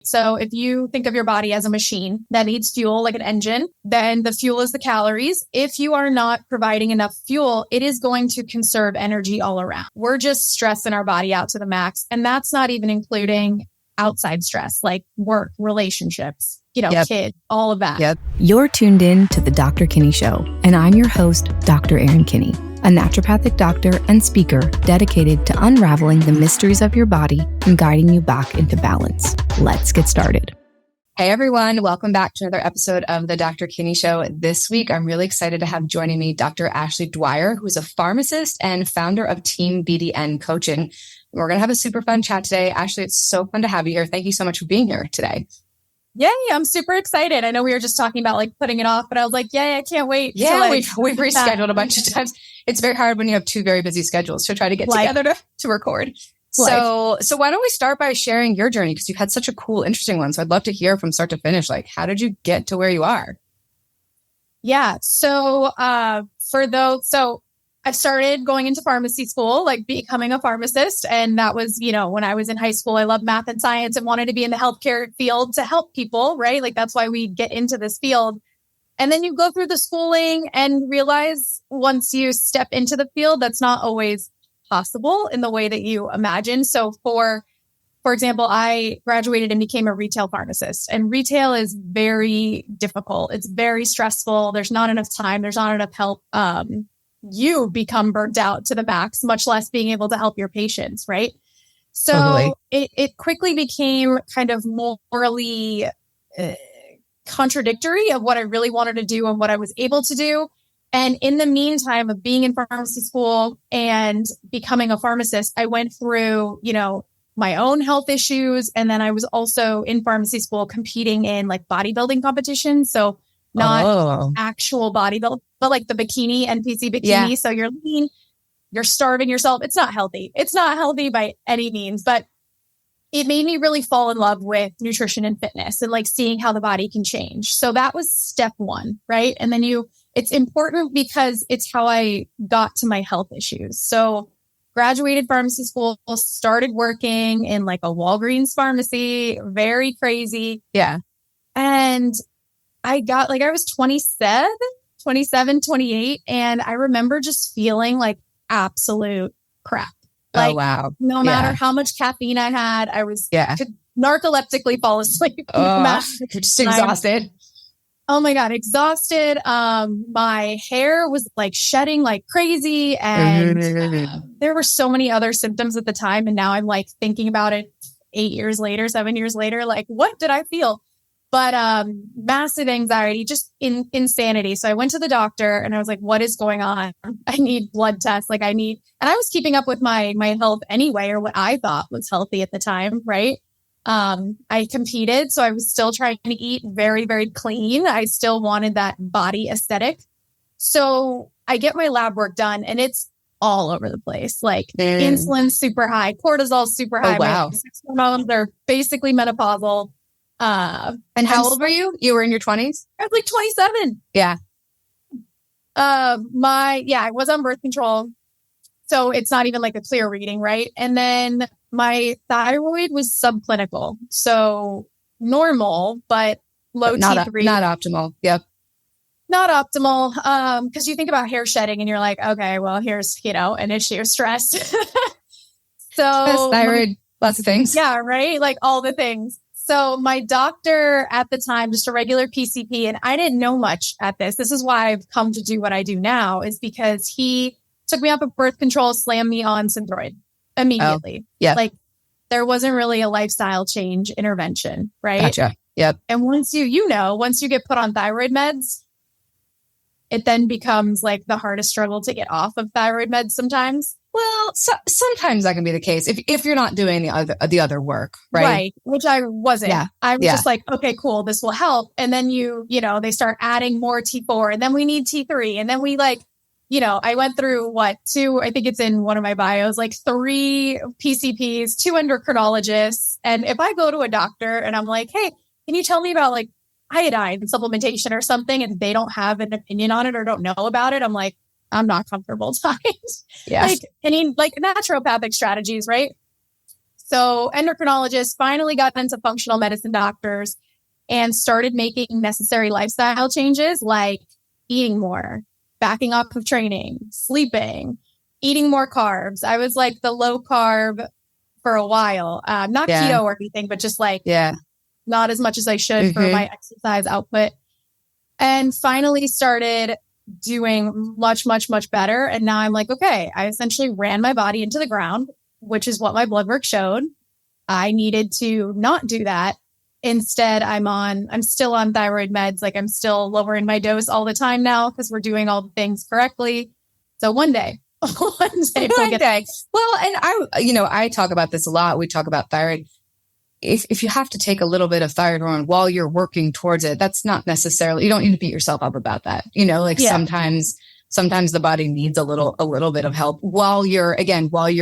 So if you think of your body as a machine that needs fuel like an engine, then the fuel is the calories. If you are not providing enough fuel, it is going to conserve energy all around. We're just stressing our body out to the max. And that's not even including outside stress like work, relationships, kids, all of that. You're tuned in to the Dr. Kinney Show, and I'm your host, Dr. Erin Kinney, a naturopathic doctor and speaker dedicated to unraveling the mysteries of your body and guiding you back into balance. Let's get started. Hey everyone, welcome back to another episode of the Dr. Kinney Show. This week, I'm really excited to have joining me Dr. Ashley Dwyer, who's a pharmacist and founder of TeamBDN Coaching. We're going to have a super fun chat today. Ashley, it's so fun to have you here. Thank you so much for being here today. Yay, I'm super excited. I know we were just talking about like putting it off, but I was like, yay, I can't wait. Yeah, we've rescheduled a bunch of times. It's very hard when you have two very busy schedules to try to get together to record. So why don't we start by sharing your journey? Because you've had such a cool, interesting one. So I'd love to hear from start to finish. Like, how did you get to where you are? Yeah. So I started going into pharmacy school, like becoming a pharmacist. And that was, when I was in high school, I loved math and science and wanted to be in the healthcare field to help people, right? Like that's why we get into this field. And then you go through the schooling and realize once you step into the field, that's not always possible in the way that you imagine. So for example, I graduated and became a retail pharmacist, and retail is very difficult. It's very stressful. There's not enough time. There's not enough help. You become burnt out to the max, much less being able to help your patients, right? So totally. It quickly became kind of morally contradictory of what I really wanted to do and what I was able to do. And in the meantime of being in pharmacy school and becoming a pharmacist, I went through, my own health issues. And then I was also in pharmacy school competing in like bodybuilding competitions. So not actual bodybuilding, but like the bikini, NPC bikini. Yeah. So you're lean, you're starving yourself. It's not healthy. It's not healthy by any means, but it made me really fall in love with nutrition and fitness and like seeing how the body can change. So that was step one, right? And then it's important because it's how I got to my health issues. So graduated pharmacy school, started working in like a Walgreens pharmacy, very crazy. Yeah. And I was 27, 28. And I remember just feeling like absolute crap. Like, oh, wow. No matter how much caffeine I had, I could narcoleptically fall asleep. You're just exhausted. Oh my God, exhausted. My hair was like shedding like crazy. And there were so many other symptoms at the time. And now I'm like thinking about it 7 years later, like what did I feel? But massive anxiety, just insanity. So I went to the doctor and I was like, what is going on? I need blood tests. And I was keeping up with my health anyway, or what I thought was healthy at the time, right? I competed, so I was still trying to eat very, very clean. I still wanted that body aesthetic. So I get my lab work done and it's all over the place. Like insulin super high, cortisol super high. Oh, wow. My sex hormones are basically menopausal. And how old were you? You were in your 20s? I was like 27. Yeah. I was on birth control. So it's not even like a clear reading, right? And then my thyroid was subclinical. So normal, but low T3. Not optimal. Yep. Not optimal. Because you think about hair shedding and you're like, okay, well, here's, an issue of stress. So thyroid, lots of things. Yeah, right? Like all the things. So my doctor at the time, just a regular PCP, and I didn't know much at this. This is why I've come to do what I do now, is because he took me off of birth control, slammed me on Synthroid immediately. Oh, yeah. Like there wasn't really a lifestyle change intervention, right? Gotcha. Yep. And once you get put on thyroid meds, it then becomes like the hardest struggle to get off of thyroid meds sometimes. Well, sometimes that can be the case if you're not doing the other work, right? Right, which I wasn't. Yeah. I was just like, okay, cool, this will help. And then they start adding more T4, and then we need T3, and then we I went through two, I think it's in one of my bios, like 3 PCPs, 2 endocrinologists. And if I go to a doctor and I'm like, hey, can you tell me about like iodine supplementation or something, and they don't have an opinion on it or don't know about it, I'm like, I'm not comfortable talking. Yeah. Like naturopathic strategies, right? So endocrinologists finally got into functional medicine doctors and started making necessary lifestyle changes like eating more, backing off of training, sleeping, eating more carbs. I was like the low carb for a while, not keto or anything, but just like not as much as I should for my exercise output. And finally started doing much, much, much better. And now I'm like, okay, I essentially ran my body into the ground, which is what my blood work showed. I needed to not do that. Instead, I'm still on thyroid meds. Like I'm still lowering my dose all the time now because we're doing all the things correctly. So one day. Well, and I talk about this a lot. We talk about thyroid. If you have to take a little bit of thyroid hormone while you're working towards it, that's not necessarily, you don't need to beat yourself up about that. Sometimes the body needs a little bit of help while you're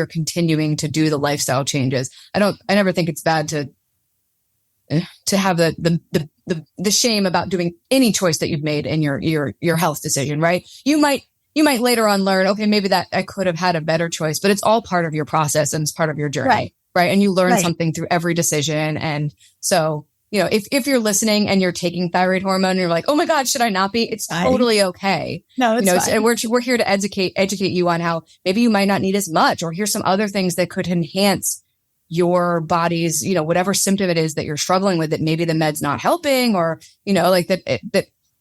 continuing to do the lifestyle changes. I never think it's bad to have the shame about doing any choice that you've made in your health decision, right? You might later on learn, okay, maybe that I could have had a better choice, but it's all part of your process and it's part of your journey. Right. And you learn something through every decision. And so, if you're listening and you're taking thyroid hormone and you're like, oh my God, should I not be? It's totally okay. No, it's fine. We're here to educate you on how maybe you might not need as much, or here's some other things that could enhance your body's, whatever symptom it is that you're struggling with, that maybe the med's not helping, or,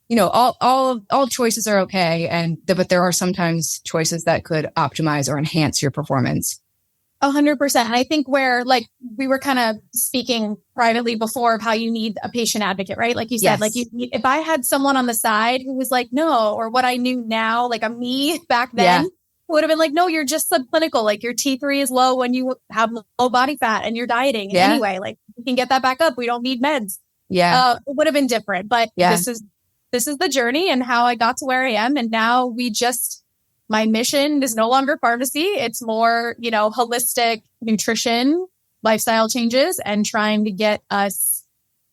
all choices are okay. But there are sometimes choices that could optimize or enhance your performance. 100%. And I think where we were kind of speaking privately before of how you need a patient advocate, right? Like you said, if I had someone on the side who was like, no, or what I knew now, like a me back then would have been like, no, you're just subclinical. Like your T3 is low when you have low body fat and you're dieting. And anyway, like you can get that back up. We don't need meds. It would have been different, but this is the journey and how I got to where I am. And now my mission is no longer pharmacy. It's more, holistic nutrition, lifestyle changes, and trying to get us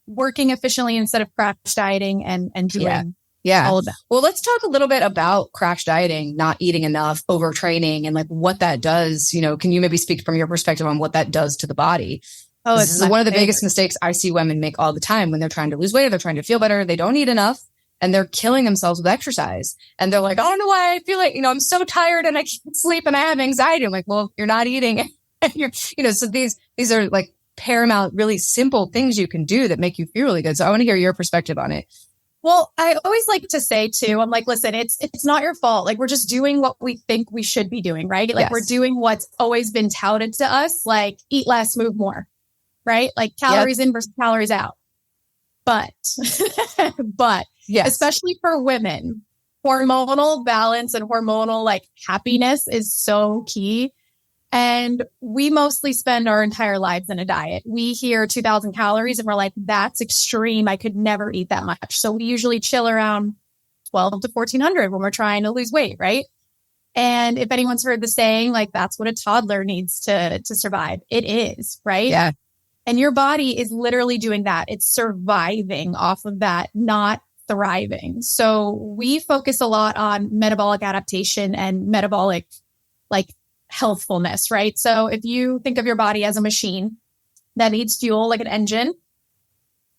working efficiently instead of crash dieting and doing all of that. Well, let's talk a little bit about crash dieting, not eating enough, overtraining, and like what that does. Can you maybe speak from your perspective on what that does to the body? Oh, this is one of the biggest mistakes I see women make all the time when they're trying to lose weight or they're trying to feel better. They don't eat enough. And they're killing themselves with exercise. And they're like, I don't know why I feel like, I'm so tired and I can't sleep and I have anxiety. I'm like, well, you're not eating. And you're, so these are like paramount, really simple things you can do that make you feel really good. So I want to hear your perspective on it. Well, I always like to say too, I'm like, listen, it's not your fault. Like we're just doing what we think we should be doing, right? Like we're doing what's always been touted to us, like eat less, move more, right? Like calories in versus calories out. But especially for women, hormonal balance and hormonal happiness is so key. And we mostly spend our entire lives in a diet. We hear 2,000 calories and we're like, that's extreme. I could never eat that much. So we usually chill around 12 to 1,400 when we're trying to lose weight, right? And if anyone's heard the saying, that's what a toddler needs to survive. It is, right? Yeah. And your body is literally doing that. It's surviving off of that, not thriving. So we focus a lot on metabolic adaptation and metabolic healthfulness, right? So if you think of your body as a machine that needs fuel like an engine,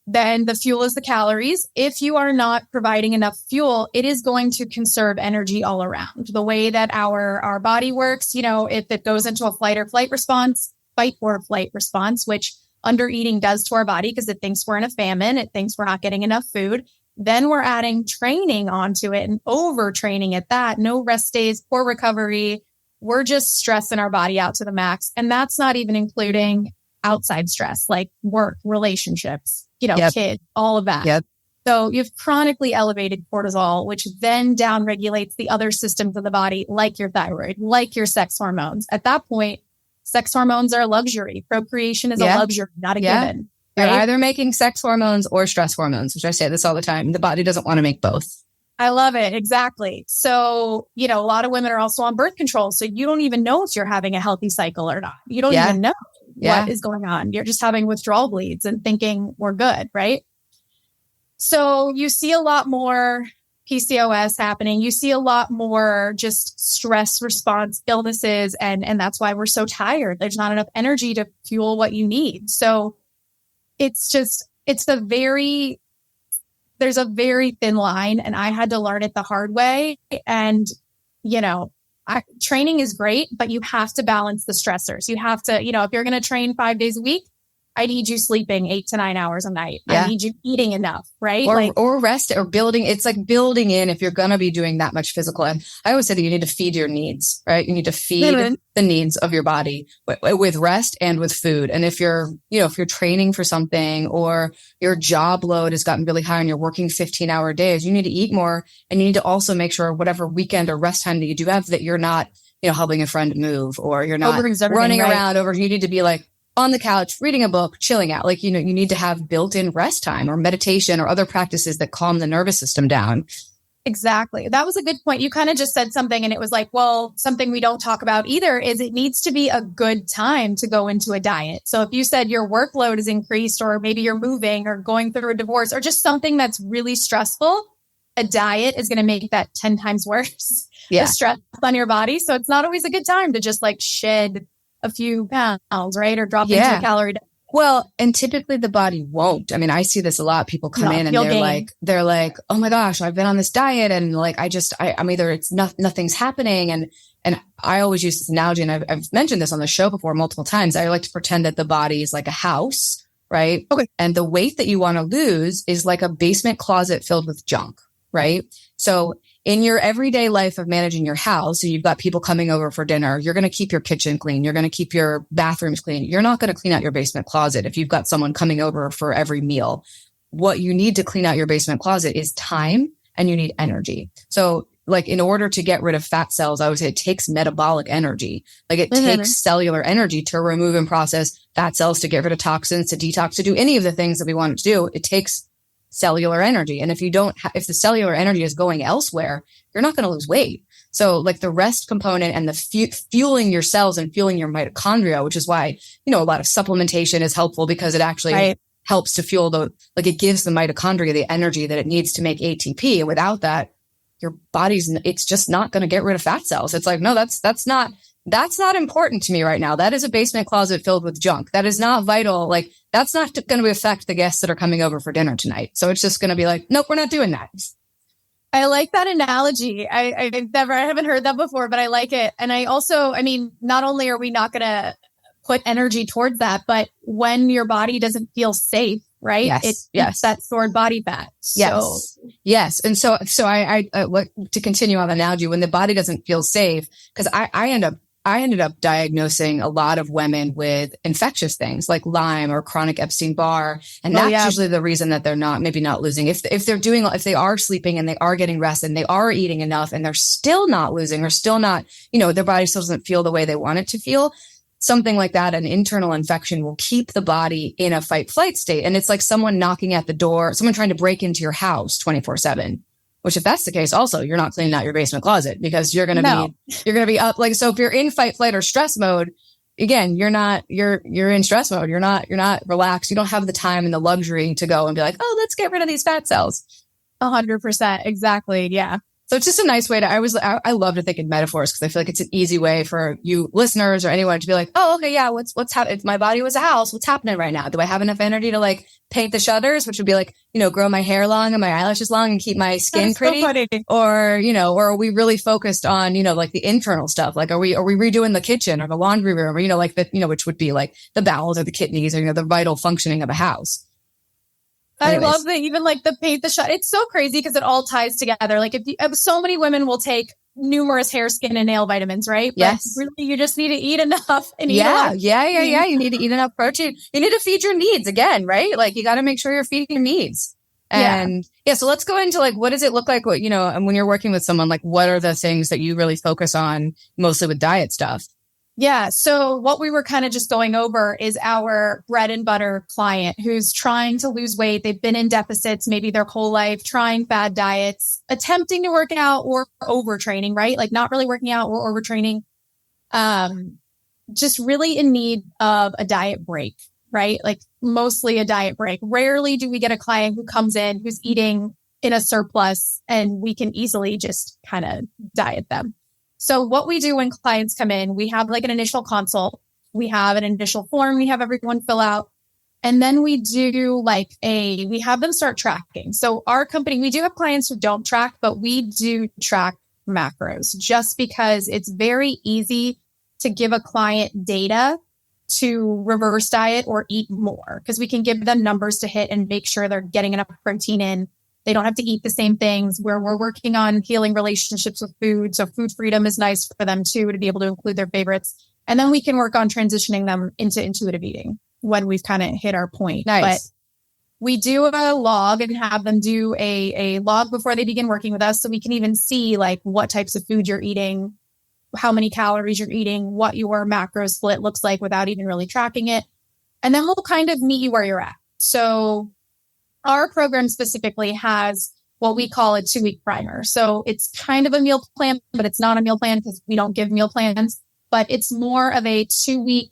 then the fuel is the calories. If you are not providing enough fuel, it is going to conserve energy all around. The way that our body works, if it goes into a fight or flight response, which undereating does to our body because it thinks we're in a famine, it thinks we're not getting enough food. Then we're adding training onto it and overtraining at that. No rest days, poor recovery. We're just stressing our body out to the max. And that's not even including outside stress like work, relationships, kids, all of that. Yep. So you have chronically elevated cortisol, which then downregulates the other systems of the body, like your thyroid, like your sex hormones. At that point, sex hormones are a luxury. Procreation is a luxury, not a given. Right? You're either making sex hormones or stress hormones, which I say this all the time. The body doesn't want to make both. I love it. Exactly. So, a lot of women are also on birth control. So you don't even know if you're having a healthy cycle or not. You don't even know what is going on. You're just having withdrawal bleeds and thinking we're good, right? So you see a lot more PCOS happening. You see a lot more just stress response illnesses. And that's why we're so tired. There's not enough energy to fuel what you need. So there's a very thin line, and I had to learn it the hard way. And, training is great, but you have to balance the stressors. You have to, if you're going to train 5 days a week, I need you sleeping 8 to 9 hours a night. Yeah. I need you eating enough, right? Or rest or building. It's like building in if you're going to be doing that much physical. And I always say that you need to feed your needs, right? You need to feed the needs of your body with rest and with food. And if you're training for something or your job load has gotten really high and you're working 15-hour days, you need to eat more. And you need to also make sure whatever weekend or rest time that you do have, that you're not, helping a friend move, or you're not running around over. You need to be like on the couch, reading a book, chilling out. Like, you need to have built-in rest time or meditation or other practices that calm the nervous system down. Exactly. That was a good point. You kind of just said something and it was like, well, something we don't talk about either is it needs to be a good time to go into a diet. So if you said your workload is increased, or maybe you're moving or going through a divorce or just something that's really stressful, a diet is going to make that 10 times worse. Yeah. The stress on your body. So it's not always a good time to just like shed a few pounds, right? Or drop into a calorie deficit. Well, and typically the body won't. I mean, I see this a lot. People come in and they're like, oh my gosh, I've been on this diet. And like, I'm either it's nothing's happening. And I always use this analogy, and I've mentioned this on the show before multiple times. I like to pretend that the body is like a house, right? Okay. And the weight that you want to lose is like a basement closet filled with junk, right? So in your everyday life of managing your house, so you've got people coming over for dinner, you're going to keep your kitchen clean. You're going to keep your bathrooms clean. You're not going to clean out your basement closet if you've got someone coming over for every meal. What you need to clean out your basement closet is time, and you need energy. So like, in order to get rid of fat cells, I would say it takes metabolic energy. Like it takes cellular energy to remove and process fat cells, to get rid of toxins, to detox, to do any of the things that we want it to do. It takes cellular energy. And if if the cellular energy is going elsewhere, you're not going to lose weight. So like the rest component and the fueling your cells and fueling your mitochondria, which is why, a lot of supplementation is helpful, because it actually helps to fuel it gives the mitochondria the energy that it needs to make ATP. And without that, your body's, it's just not going to get rid of fat cells. It's like, no, that's not important to me right now. That is a basement closet filled with junk. That is not vital. Like, that's not going to affect the guests that are coming over for dinner tonight. So it's just going to be like, nope, we're not doing that. I like that analogy. I haven't heard that before, but I like it. And not only are we not going to put energy towards that, but when your body doesn't feel safe, right? Yes. It's that stored body fat. Yes. And so I to continue on the analogy, when the body doesn't feel safe, because I ended up diagnosing a lot of women with infectious things like Lyme or chronic Epstein-Barr. And that's usually the reason that they're maybe not losing. If they are sleeping and they are getting rest and they are eating enough and they're still not losing, or still not, their body still doesn't feel the way they want it to feel, something like that, an internal infection will keep the body in a fight-flight state. And it's like someone knocking at the door, someone trying to break into your house 24/7. Which, if that's the case, also, you're not cleaning out your basement closet, because you're going to be up. Like, so if you're in fight, flight, or stress mode, again, you're in stress mode. You're not relaxed. You don't have the time and the luxury to go and be like, oh, let's get rid of these fat cells. 100%. Exactly. Yeah. So it's just a nice way I love to think in metaphors, because I feel like it's an easy way for you listeners or anyone to be like, oh, okay, yeah, what's happening? If my body was a house, what's happening right now? Do I have enough energy to like paint the shutters, which would be like, grow my hair long and my eyelashes long and keep my skin pretty? So funny. Or, or are we really focused on, like the internal stuff? Like, are we redoing the kitchen or the laundry room, or, which would be like the bowels or the kidneys, or, the vital functioning of a house. Anyways. I love that, even like the paint the shot. It's so crazy because it all ties together. Like so many women will take numerous hair, skin, and nail vitamins, right? Yes. But really, you just need to eat enough. And Yeah. You need to eat enough protein. You need to feed your needs again, right? Like, you got to make sure you're feeding your needs. And so let's go into like, what does it look like? What, and when you're working with someone, like, what are the things that you really focus on mostly with diet stuff? Yeah. So what we were kind of just going over is our bread and butter client who's trying to lose weight. They've been in deficits maybe their whole life, trying fad diets, attempting to work out, or overtraining, right? Like not really working out or overtraining. Just really in need of a diet break, right? Like mostly a diet break. Rarely do we get a client who comes in who's eating in a surplus, and we can easily just kind of diet them. So what we do when clients come in, we have like an initial consult, we have an initial form, we have everyone fill out. And then we do we have them start tracking. So our company, we do have clients who don't track, but we do track macros just because it's very easy to give a client data to reverse diet or eat more, because we can give them numbers to hit and make sure they're getting enough protein in. They don't have to eat the same things, where we're working on healing relationships with food. So food freedom is nice for them too, to be able to include their favorites. And then we can work on transitioning them into intuitive eating when we've kind of hit our point. Nice. But we do a log and have them do a log before they begin working with us. So we can even see like what types of food you're eating, how many calories you're eating, what your macro split looks like without even really tracking it. And then we'll kind of meet you where you're at. So our program specifically has what we call a 2-week primer. So it's kind of a meal plan, but it's not a meal plan because we don't give meal plans, but it's more of a 2-week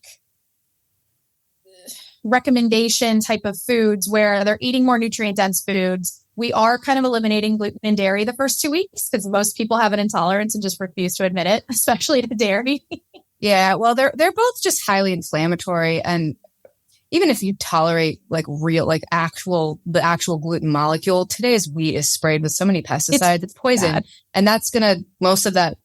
recommendation type of foods where they're eating more nutrient dense foods. We are kind of eliminating gluten and dairy the first 2 weeks because most people have an intolerance and just refuse to admit it, especially the dairy. Yeah, well, they're both just highly inflammatory, and even if you tolerate the actual gluten molecule, today's wheat is sprayed with so many pesticides, it's poison. Bad. And that's most of that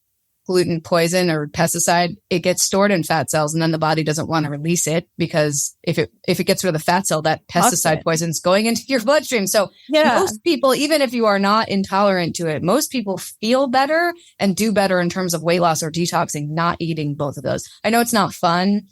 gluten poison or pesticide, it gets stored in fat cells, and then the body doesn't want to release it because if it gets rid of the fat cell, that pesticide poison is going into your bloodstream. So most people, even if you are not intolerant to it, most people feel better and do better in terms of weight loss or detoxing, not eating both of those. I know it's not fun,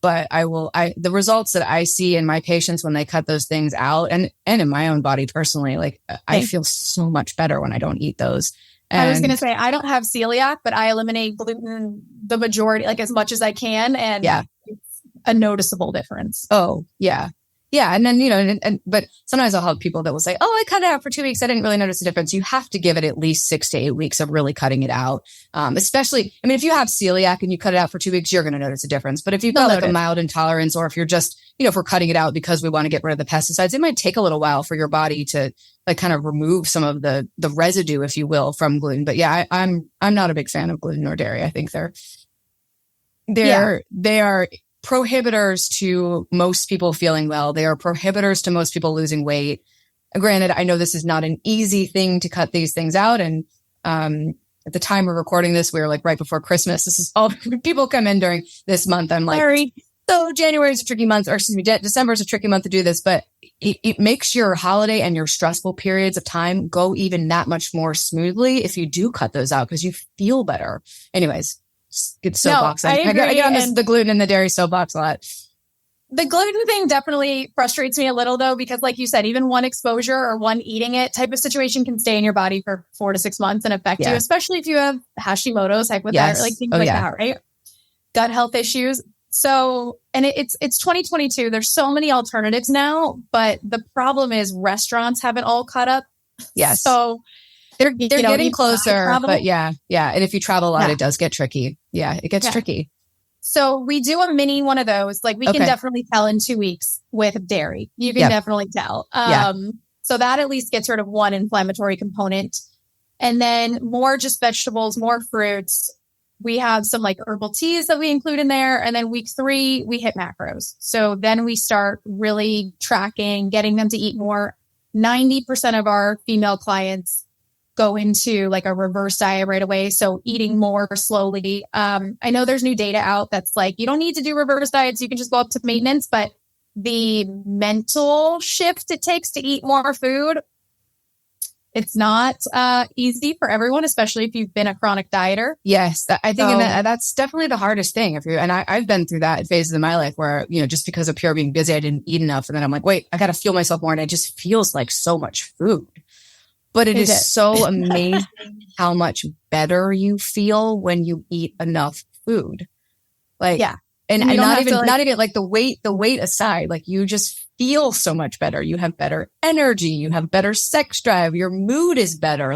but the results that I see in my patients when they cut those things out and in my own body personally, I feel so much better when I don't eat those. And I was going to say, I don't have celiac, but I eliminate gluten the majority, as much as I can. And it's a noticeable difference. Oh, yeah. Yeah. And then, but sometimes I'll have people that will say, oh, I cut it out for 2 weeks. I didn't really notice the difference. You have to give it at least 6 to 8 weeks of really cutting it out. Especially, if you have celiac and you cut it out for 2 weeks, you're going to notice a difference. But if you've got a mild intolerance, or if you're just, if we're cutting it out because we want to get rid of the pesticides, it might take a little while for your body to kind of remove some of the residue, if you will, from gluten. But yeah, I'm not a big fan of gluten or dairy. I think they are prohibitors to most people feeling well. They are prohibitors to most people losing weight. Granted, I know this is not an easy thing to cut these things out. And at the time we're recording this, we're right before Christmas. This is all people come in during this month. I'm sorry. So January is a tricky month, or excuse me, December is a tricky month to do this, but it makes your holiday and your stressful periods of time go even that much more smoothly if you do cut those out, because you feel better. Anyways, get soapbox. I get on the gluten and the dairy soapbox a lot. The gluten thing definitely frustrates me a little, though, because like you said, even one exposure or one eating it type of situation can stay in your body for 4 to 6 months and affect you, especially if you have Hashimoto's, that, things like that, right? Gut health issues. So, and it's 2022. There's so many alternatives now, but the problem is restaurants haven't all caught up. Yes. So they're getting closer, but yeah. And if you travel a lot, it does get tricky. Yeah, it gets tricky. So we do a mini one of those. We can definitely tell in 2 weeks with dairy. You can definitely tell. So that at least gets rid of one inflammatory component. And then more just vegetables, more fruits. We have some herbal teas that we include in there. And then week 3, we hit macros. So then we start really tracking, getting them to eat more. 90% of our female clients go into a reverse diet right away. So eating more slowly. I know there's new data out that's you don't need to do reverse diets. You can just go up to maintenance, but the mental shift it takes to eat more food, it's not easy for everyone, especially if you've been a chronic dieter. Yes, I think that's definitely the hardest thing. I've been through that phases in my life where, just because of pure being busy, I didn't eat enough. And then I'm like, wait, I got to fuel myself more. And it just feels like so much food. But it is so amazing how much better you feel when you eat enough food. And not even the weight aside, you just feel so much better. You have better energy. You have better sex drive. Your mood is better.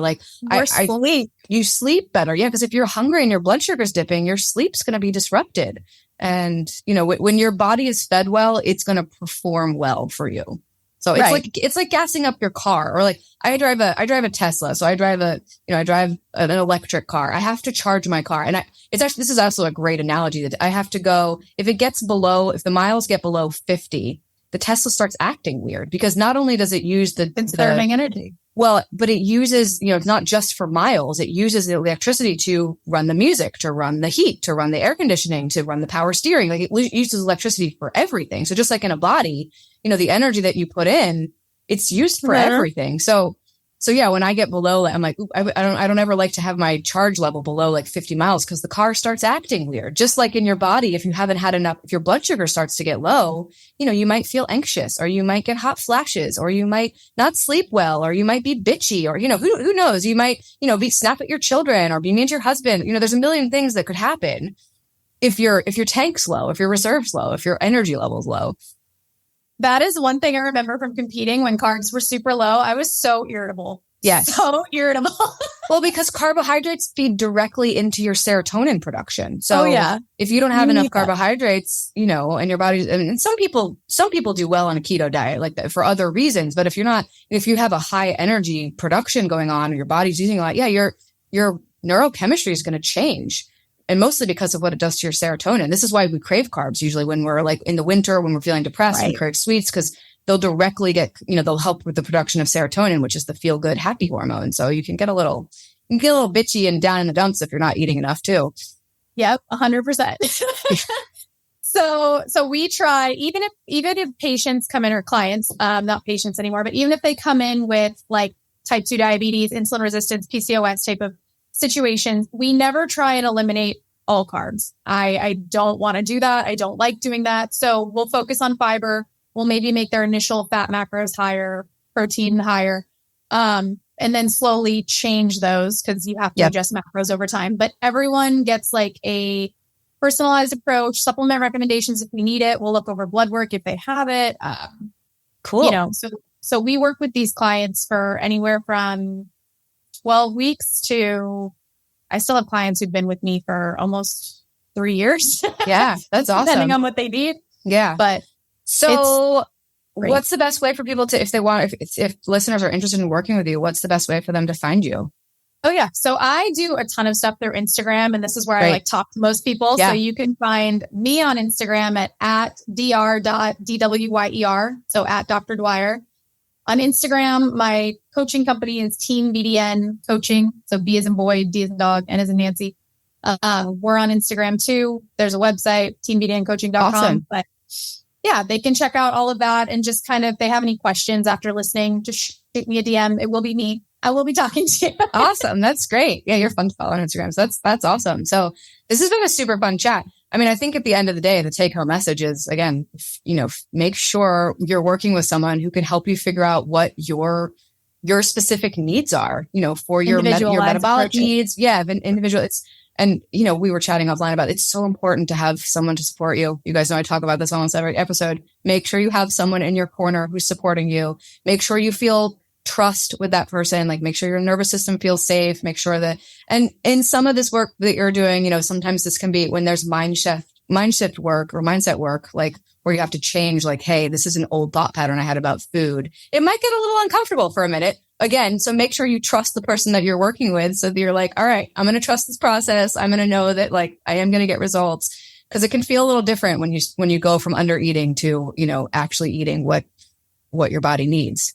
You sleep better. Yeah. Because if you're hungry and your blood sugar's dipping, your sleep's going to be disrupted. And, when your body is fed well, it's going to perform well for you. So it's like gassing up your car, or like I drive a Tesla. So I drive an electric car. I have to charge my car. And this is also a great analogy that I have to go, if the miles get below 50, the Tesla starts acting weird, because not only does it use conserving energy. Well, but it uses, it's not just for miles. It uses the electricity to run the music, to run the heat, to run the air conditioning, to run the power steering. Like, it uses electricity for everything. So just like in a body, the energy that you put in, it's used for everything. So yeah, when I get below, I'm like, I don't ever like to have my charge level below like 50 miles, because the car starts acting weird. Just like in your body, if you haven't had enough, if your blood sugar starts to get low, you might feel anxious, or you might get hot flashes, or you might not sleep well, or you might be bitchy, or, who knows? You might, snap at your children, or be mean to your husband. There's a million things that could happen if your tank's low, if your reserve's low, if your energy level's low. That is one thing I remember from competing when carbs were super low. I was so irritable. Yes. So irritable. Well, because carbohydrates feed directly into your serotonin production. So if you don't have enough carbohydrates, and your body, and some people do well on a keto diet like that for other reasons. But if you have a high energy production going on, or your body's using a lot, your neurochemistry is going to change. And mostly because of what it does to your serotonin. This is why we crave carbs usually when we're like in the winter, when we're feeling depressed, we crave sweets, because they'll directly they'll help with the production of serotonin, which is the feel good, happy hormone. So you can get a little bitchy and down in the dumps if you're not eating enough too. Yep. 100%. So we try, even if patients come in, or clients, not patients anymore, but even if they come in with like type 2 diabetes, insulin resistance, PCOS type of situations, we never try and eliminate all carbs. I don't want to do that. I don't like doing that. So we'll focus on fiber. We'll maybe make their initial fat macros higher, protein higher, and then slowly change those, because you have to adjust macros over time. But everyone gets like a personalized approach, supplement recommendations if we need it. We'll look over blood work if they have it. Cool. So we work with these clients for anywhere from 12 weeks to, I still have clients who've been with me for almost 3 years. Yeah, that's awesome. Depending on what they need. Yeah. But so what's the best way for people to, if listeners are interested in working with you, what's the best way for them to find you? Oh yeah. So I do a ton of stuff through Instagram, and this is where I like talk to most people. Yeah. So you can find me on Instagram at dr.dwyer. So at Dr. Dwyer. On Instagram, my coaching company is TeamBDN Coaching. So B as in boy, D as in dog, N as in Nancy. We're on Instagram too. There's a website, teambdncoaching.com. Awesome. But yeah, they can check out all of that, and just kind of, if they have any questions after listening, just shoot me a DM. It will be me. I will be talking to you. Awesome. That's great. Yeah, you're fun to follow on Instagram. So that's awesome. So this has been a super fun chat. I mean, I think at the end of the day, the take home message is, again, make sure you're working with someone who can help you figure out what your specific needs are, for your metabolic needs. Yeah. Individual. We were chatting offline about, it's so important to have someone to support you. You guys know I talk about this almost every episode. Make sure you have someone in your corner who's supporting you. Make sure you feel trust with that person. Like, make sure your nervous system feels safe. Make sure that, and in some of this work that you're doing, sometimes this can be when there's mind shift work or mindset work, like where you have to change, like, hey, this is an old thought pattern I had about food. It might get a little uncomfortable for a minute. Again, so make sure you trust the person that you're working with, so that you're like, all right, I'm going to trust this process. I'm going to know that, like, I am going to get results, because it can feel a little different when you go from under eating to, actually eating what your body needs.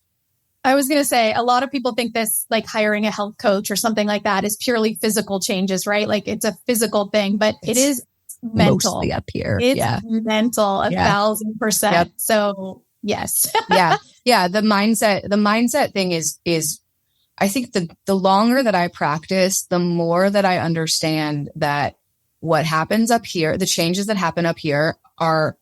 I was going to say, a lot of people think this, like hiring a health coach or something like that, is purely physical changes, right? Like, it's a physical thing, but it is mental. Mostly up here. It's mental 1,000%. Yep. So yes. Yeah. The mindset thing is I think the longer that I practice, the more that I understand that what happens up here, the changes that happen up here are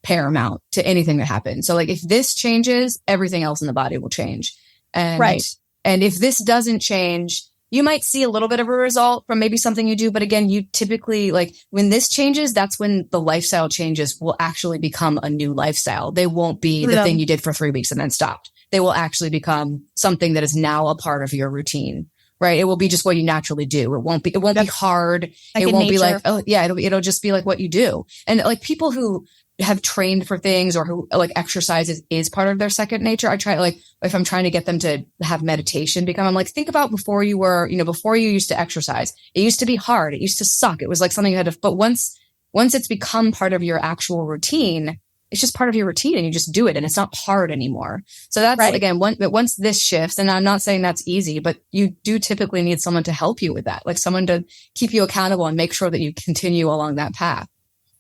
paramount to anything that happens. So like, if this changes, everything else in the body will change. And if this doesn't change, you might see a little bit of a result from maybe something you do. But again, you typically, like, when this changes, that's when the lifestyle changes will actually become a new lifestyle. They won't be the thing you did for 3 weeks and then stopped. They will actually become something that is now a part of your routine. Right. It will be just what you naturally do. It won't be hard. Like, it won't be like, oh yeah, it'll just be like what you do. And like, people who have trained for things or who like exercise is part of their second nature. I try like, if I'm trying to get them to have meditation become, I'm like, think about before you used to exercise, it used to be hard. It used to suck. It was like something you had to, but once it's become part of your actual routine, it's just part of your routine and you just do it and it's not hard anymore. So that's right. Again, once this shifts, and I'm not saying that's easy, but you do typically need someone to help you with that, like someone to keep you accountable and make sure that you continue along that path.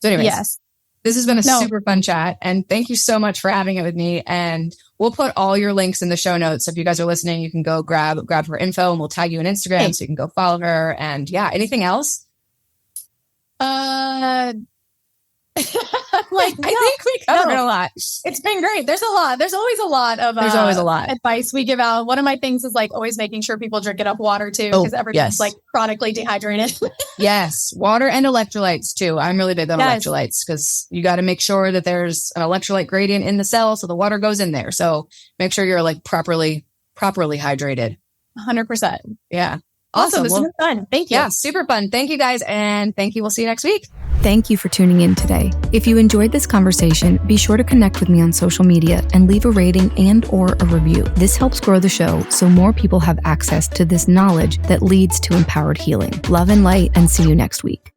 So anyways. Yes. This has been a super fun chat, and thank you so much for having it with me. And we'll put all your links in the show notes. So if you guys are listening, you can go grab her info, and we'll tag you on Instagram so you can go follow her. And yeah, anything else? I think we covered a lot. It's been great. There's always a lot of advice we give out. One of my things is like always making sure people drink enough water too, because everyone's like chronically dehydrated. Yes. Water and electrolytes too. I'm really big on electrolytes because you got to make sure that there's an electrolyte gradient in the cell so the water goes in there. So make sure you're like properly hydrated. 100%. Yeah. Awesome. This has been fun. Thank you. Yeah, super fun. Thank you guys. And thank you. We'll see you next week. Thank you for tuning in today. If you enjoyed this conversation, be sure to connect with me on social media and leave a rating and/or a review. This helps grow the show so more people have access to this knowledge that leads to empowered healing. Love and light, and see you next week.